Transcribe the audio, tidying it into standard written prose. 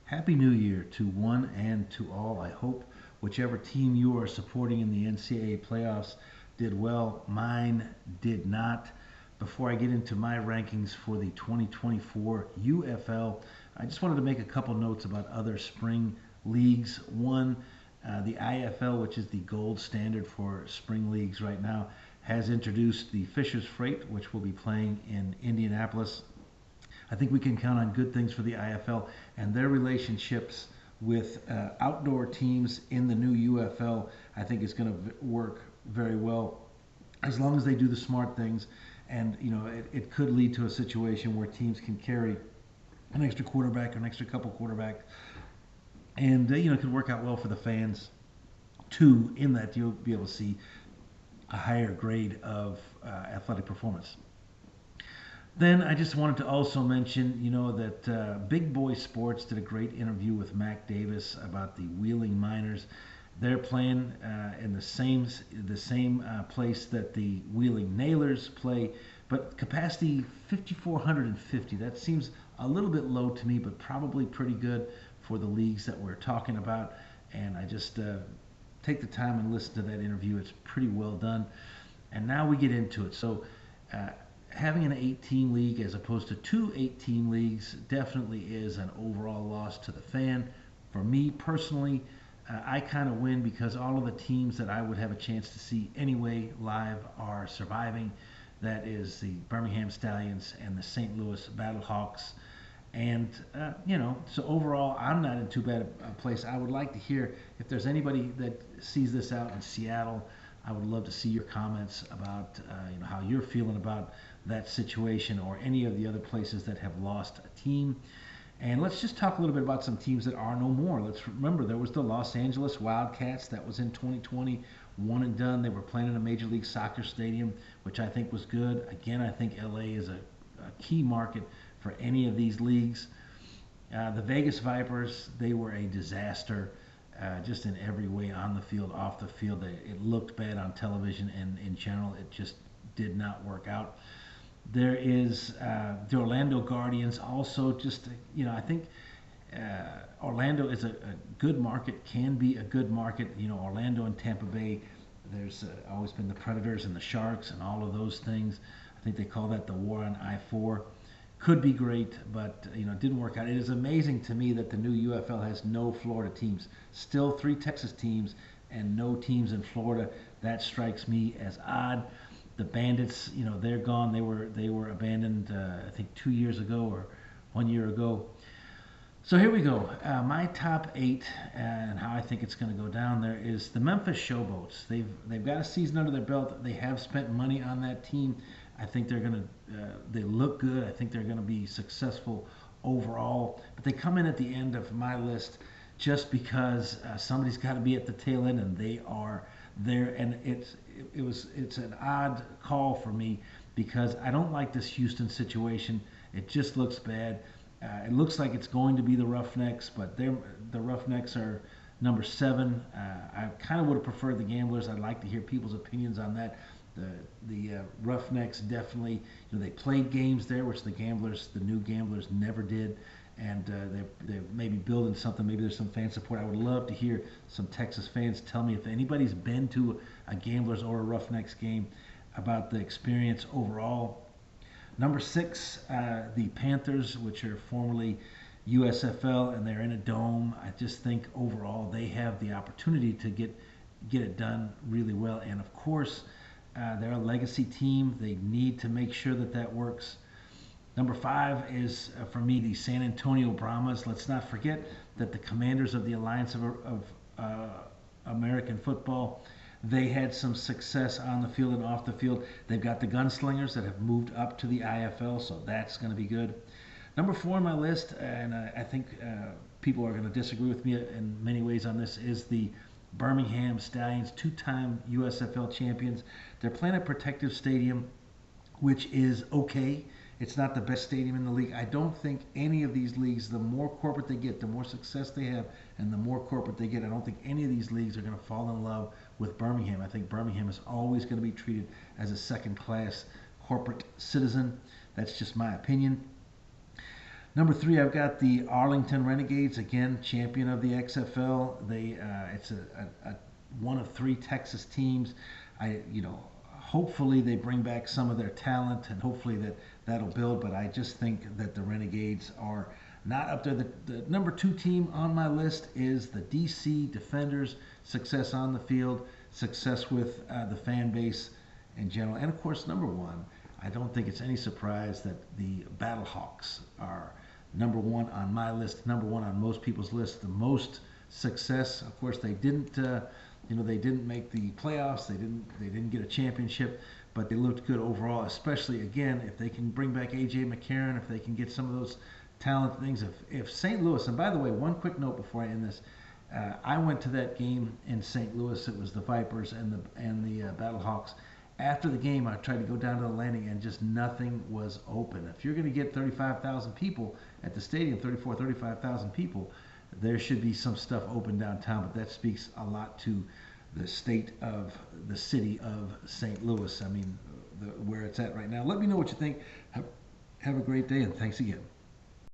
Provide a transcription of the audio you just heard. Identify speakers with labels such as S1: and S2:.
S1: Happy New Year to one and to all. I hope whichever team you are supporting in the NCAA playoffs did well. Mine did not. Before I get into my rankings for the 2024 UFL, I just wanted to make a couple notes about other spring leagues. One, the IFL, which is the gold standard for spring leagues right now, has introduced the Fisher's Freight, which will be playing in Indianapolis. I think we can count on good things for the IFL and their relationships with outdoor teams in the new UFL. I think is going to work very well as long as they do the smart things. And it could lead to a situation where teams can carry an extra quarterback or an extra couple quarterbacks, and it could work out well for the fans too. In that you'll be able to see a higher grade of athletic performance. Then I just wanted to also mention, that Big Boy Sports did a great interview with Mac Davis about the Wheeling Miners. They're playing in the same place that the Wheeling Nailers play, but capacity 5,450. That seems a little bit low to me, but probably pretty good for the leagues that we're talking about. And I just take the time and listen to that interview. It's pretty well done. And now we get into it. So. Having an 8-team league as opposed to two 8-team leagues definitely is an overall loss to the fan. For me personally, I kind of win because all of the teams that I would have a chance to see anyway live are surviving. That is the Birmingham Stallions and the St. Louis Battlehawks. And, so overall, I'm not in too bad a place. I would like to hear if there's anybody that sees this out in Seattle. I would love to see your comments about how you're feeling about that situation or any of the other places that have lost a team. And let's just talk a little bit about some teams that are no more. Let's remember there was the Los Angeles Wildcats that was in 2020, one and done. They were playing in a Major League Soccer stadium, which I think was good. Again, I think LA is a key market for any of these leagues. The Vegas Vipers, they were a disaster. Just in every way, on the field, off the field. It looked bad on television, and in general, it just did not work out. There is the Orlando Guardians, also just, I think Orlando is a good market, can be a good market. Orlando and Tampa Bay, there's always been the Predators and the Sharks and all of those things. I think they call that the war on I-4. Could be great, but it didn't work out. It is amazing to me that the new UFL has no Florida teams. Still 3 Texas teams and no teams in Florida. That strikes me as odd. The Bandits, they're gone. They were abandoned, I think 2 years ago or 1 year ago. So here we go. My top 8 and how I think it's going to go down. There is the Memphis Showboats. They've got a season under their belt. They have spent money on that team. I think they're going to. They look good. I think they're going to be successful overall. But they come in at the end of my list just because somebody's got to be at the tail end, and they are there. And it's an odd call for me because I don't like this Houston situation. It just looks bad. It looks like it's going to be the Roughnecks, but the Roughnecks are number 7. I kind of would have preferred the Gamblers. I'd like to hear people's opinions on that. The Roughnecks definitely, they played games there, which the new Gamblers never did, and they're maybe building something. Maybe there's some fan support. I would love to hear some Texas fans tell me if anybody's been to a Gamblers or a Roughnecks game about the experience overall. Number 6, the Panthers, which are formerly USFL, and they're in a dome. I just think overall they have the opportunity to get it done really well, and of course. They're a legacy team. They need to make sure that works. Number 5 is, for me, the San Antonio Brahmas. Let's not forget that the Commanders of the Alliance of American Football, they had some success on the field and off the field. They've got the Gunslingers that have moved up to the IFL, so that's going to be good. Number 4 on my list, and I think people are going to disagree with me in many ways on this, is the Birmingham Stallions, 2-time USFL champions. They're playing at Protective Stadium, which is okay. It's not the best stadium in the league. I don't think any of these leagues, the more corporate they get, the more success they have, and the more corporate they get, I don't think any of these leagues are going to fall in love with Birmingham. I think Birmingham is always going to be treated as a second-class corporate citizen. That's just my opinion. Number three, I've got the Arlington Renegades, again, champion of the XFL. It's one of three Texas teams. Hopefully they bring back some of their talent, and hopefully that'll build. But I just think that the Renegades are not up there. The number two team on my list is the DC Defenders. Success on the field, success with the fan base in general, and of course, number one. I don't think it's any surprise that the Battlehawks are number one on my list, number one on most people's list. The most success, of course, they didn't. They didn't make the playoffs. They didn't get a championship, but they looked good overall. Especially again, if they can bring back AJ McCarron, if they can get some of those talent things. If St. Louis, and by the way, one quick note before I end this, I went to that game in St. Louis. It was the Vipers and the Battlehawks. After the game, I tried to go down to the landing, and just nothing was open. If you're going to get 35,000 people at the stadium, 35,000 people, there should be some stuff open downtown. But that speaks a lot to the state of the city of St. Louis. I mean, where it's at right now. Let me know what you think. Have a great day, and thanks again.